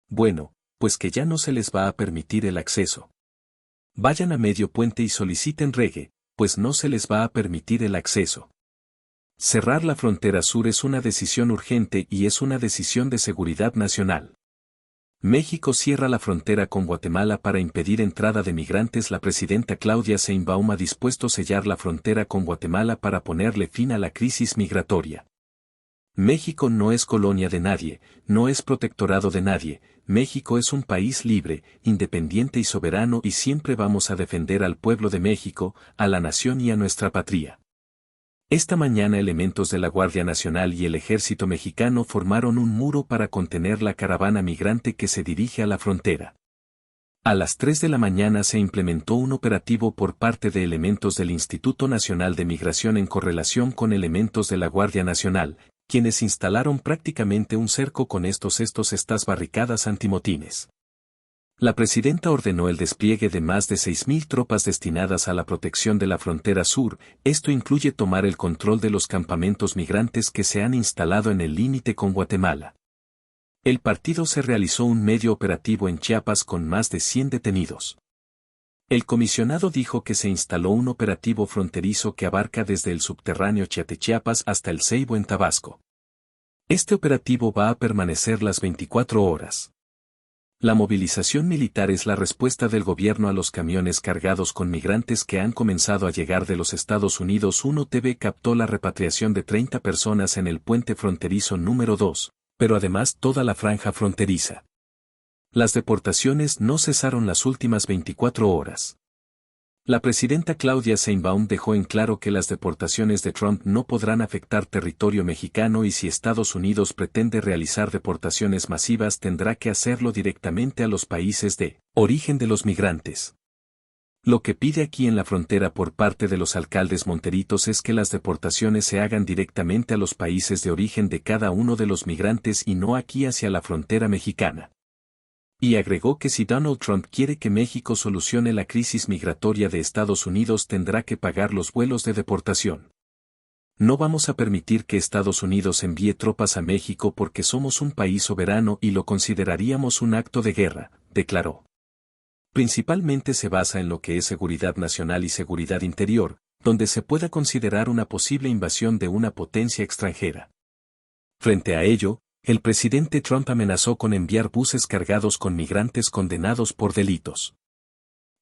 Bueno, pues que ya no se les va a permitir el acceso. Vayan a medio puente y soliciten regue, pues no se les va a permitir el acceso. Cerrar la frontera sur es una decisión urgente y es una decisión de seguridad nacional. México cierra la frontera con Guatemala para impedir entrada de migrantes. La presidenta Claudia Sheinbaum ha dispuesto sellar la frontera con Guatemala para ponerle fin a la crisis migratoria. México no es colonia de nadie, no es protectorado de nadie, México es un país libre, independiente y soberano y siempre vamos a defender al pueblo de México, a la nación y a nuestra patria. Esta mañana elementos de la Guardia Nacional y el Ejército Mexicano formaron un muro para contener la caravana migrante que se dirige a la frontera. A las 3 de la mañana se implementó un operativo por parte de elementos del Instituto Nacional de Migración en correlación con elementos de la Guardia Nacional, quienes instalaron prácticamente un cerco con estas barricadas antimotines. La presidenta ordenó el despliegue de más de 6.000 tropas destinadas a la protección de la frontera sur. Esto incluye tomar el control de los campamentos migrantes que se han instalado en el límite con Guatemala. El partido se realizó un medio operativo en Chiapas con más de 100 detenidos. El comisionado dijo que se instaló un operativo fronterizo que abarca desde el subterráneo Chiapas hasta el Ceibo en Tabasco. Este operativo va a permanecer las 24 horas. La movilización militar es la respuesta del gobierno a los camiones cargados con migrantes que han comenzado a llegar de los Estados Unidos. 1 TV captó la repatriación de 30 personas en el puente fronterizo número 2, pero además toda la franja fronteriza. Las deportaciones no cesaron las últimas 24 horas. La presidenta Claudia Sheinbaum dejó en claro que las deportaciones de Trump no podrán afectar territorio mexicano y si Estados Unidos pretende realizar deportaciones masivas tendrá que hacerlo directamente a los países de origen de los migrantes. Lo que pide aquí en la frontera por parte de los alcaldes monteritos es que las deportaciones se hagan directamente a los países de origen de cada uno de los migrantes y no aquí hacia la frontera mexicana. Y agregó que si Donald Trump quiere que México solucione la crisis migratoria de Estados Unidos tendrá que pagar los vuelos de deportación. No vamos a permitir que Estados Unidos envíe tropas a México porque somos un país soberano y lo consideraríamos un acto de guerra, declaró. Principalmente se basa en lo que es seguridad nacional y seguridad interior, donde se pueda considerar una posible invasión de una potencia extranjera. Frente a ello, el presidente Trump amenazó con enviar buses cargados con migrantes condenados por delitos.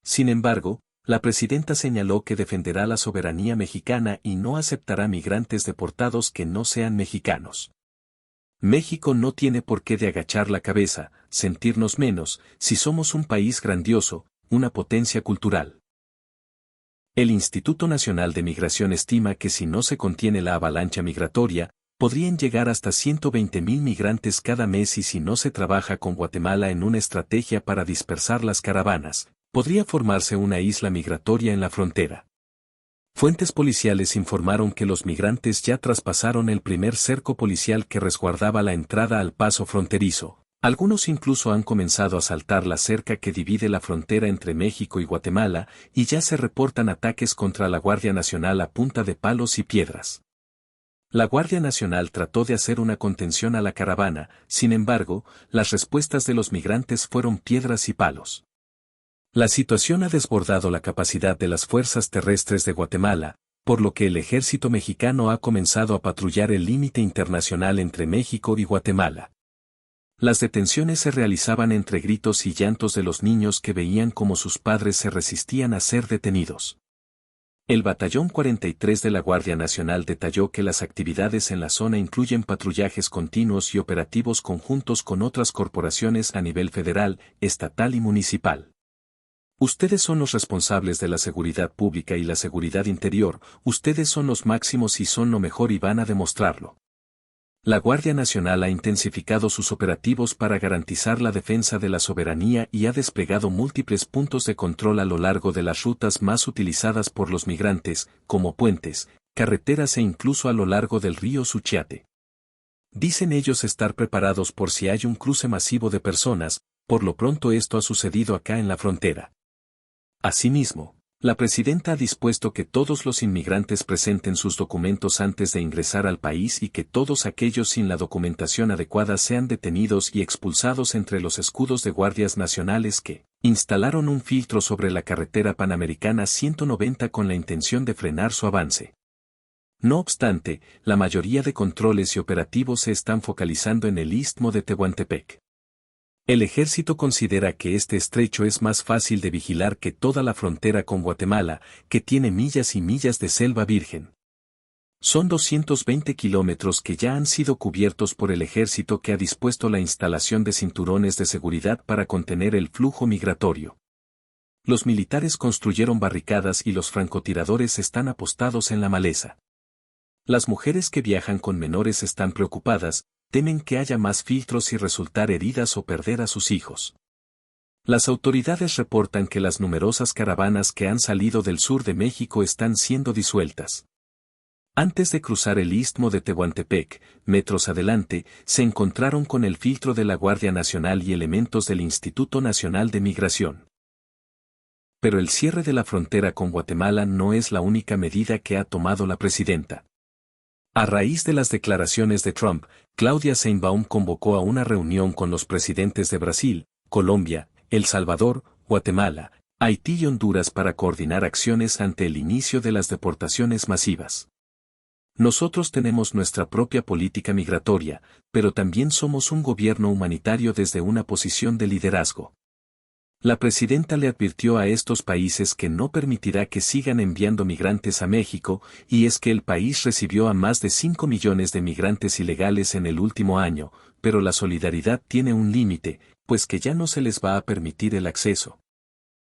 Sin embargo, la presidenta señaló que defenderá la soberanía mexicana y no aceptará migrantes deportados que no sean mexicanos. México no tiene por qué de agachar la cabeza, sentirnos menos, si somos un país grandioso, una potencia cultural. El Instituto Nacional de Migración estima que si no se contiene la avalancha migratoria, podrían llegar hasta 120.000 migrantes cada mes y si no se trabaja con Guatemala en una estrategia para dispersar las caravanas, podría formarse una isla migratoria en la frontera. Fuentes policiales informaron que los migrantes ya traspasaron el primer cerco policial que resguardaba la entrada al paso fronterizo. Algunos incluso han comenzado a saltar la cerca que divide la frontera entre México y Guatemala, y ya se reportan ataques contra la Guardia Nacional a punta de palos y piedras. La Guardia Nacional trató de hacer una contención a la caravana, sin embargo, las respuestas de los migrantes fueron piedras y palos. La situación ha desbordado la capacidad de las fuerzas terrestres de Guatemala, por lo que el ejército mexicano ha comenzado a patrullar el límite internacional entre México y Guatemala. Las detenciones se realizaban entre gritos y llantos de los niños que veían cómo sus padres se resistían a ser detenidos. El Batallón 43 de la Guardia Nacional detalló que las actividades en la zona incluyen patrullajes continuos y operativos conjuntos con otras corporaciones a nivel federal, estatal y municipal. Ustedes son los responsables de la seguridad pública y la seguridad interior, ustedes son los máximos y son lo mejor y van a demostrarlo. La Guardia Nacional ha intensificado sus operativos para garantizar la defensa de la soberanía y ha desplegado múltiples puntos de control a lo largo de las rutas más utilizadas por los migrantes, como puentes, carreteras e incluso a lo largo del río Suchiate. Dicen ellos estar preparados por si hay un cruce masivo de personas, por lo pronto esto ha sucedido acá en la frontera. Asimismo, La presidenta ha dispuesto que todos los inmigrantes presenten sus documentos antes de ingresar al país y que todos aquellos sin la documentación adecuada sean detenidos y expulsados entre los escudos de guardias nacionales que instalaron un filtro sobre la carretera Panamericana 190 con la intención de frenar su avance. No obstante, la mayoría de controles y operativos se están focalizando en el istmo de Tehuantepec. El ejército considera que este estrecho es más fácil de vigilar que toda la frontera con Guatemala, que tiene millas y millas de selva virgen. Son 220 kilómetros que ya han sido cubiertos por el ejército, que ha dispuesto la instalación de cinturones de seguridad para contener el flujo migratorio. Los militares construyeron barricadas y los francotiradores están apostados en la maleza. Las mujeres que viajan con menores están preocupadas, temen que haya más filtros y resultar heridas o perder a sus hijos. Las autoridades reportan que las numerosas caravanas que han salido del sur de México están siendo disueltas. Antes de cruzar el istmo de Tehuantepec, metros adelante, se encontraron con el filtro de la Guardia Nacional y elementos del Instituto Nacional de Migración. Pero el cierre de la frontera con Guatemala no es la única medida que ha tomado la presidenta. A raíz de las declaraciones de Trump, Claudia Sheinbaum convocó a una reunión con los presidentes de Brasil, Colombia, El Salvador, Guatemala, Haití y Honduras para coordinar acciones ante el inicio de las deportaciones masivas. Nosotros tenemos nuestra propia política migratoria, pero también somos un gobierno humanitario desde una posición de liderazgo. La presidenta le advirtió a estos países que no permitirá que sigan enviando migrantes a México, y es que el país recibió a más de 5 millones de migrantes ilegales en el último año, pero la solidaridad tiene un límite, pues que ya no se les va a permitir el acceso.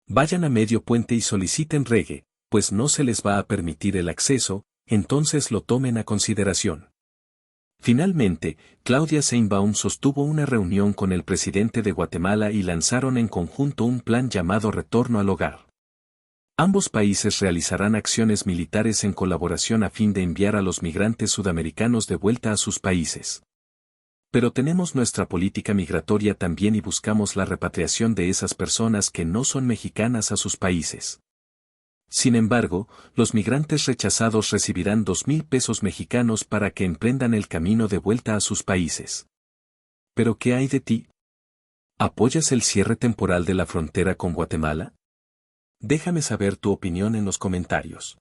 Vayan a medio puente y soliciten regue, pues no se les va a permitir el acceso, entonces lo tomen a consideración. Finalmente, Claudia Sheinbaum sostuvo una reunión con el presidente de Guatemala y lanzaron en conjunto un plan llamado Retorno al Hogar. Ambos países realizarán acciones militares en colaboración a fin de enviar a los migrantes sudamericanos de vuelta a sus países. Pero tenemos nuestra política migratoria también y buscamos la repatriación de esas personas que no son mexicanas a sus países. Sin embargo, los migrantes rechazados recibirán 2,000 pesos mexicanos para que emprendan el camino de vuelta a sus países. ¿Pero qué hay de ti? ¿Apoyas el cierre temporal de la frontera con Guatemala? Déjame saber tu opinión en los comentarios.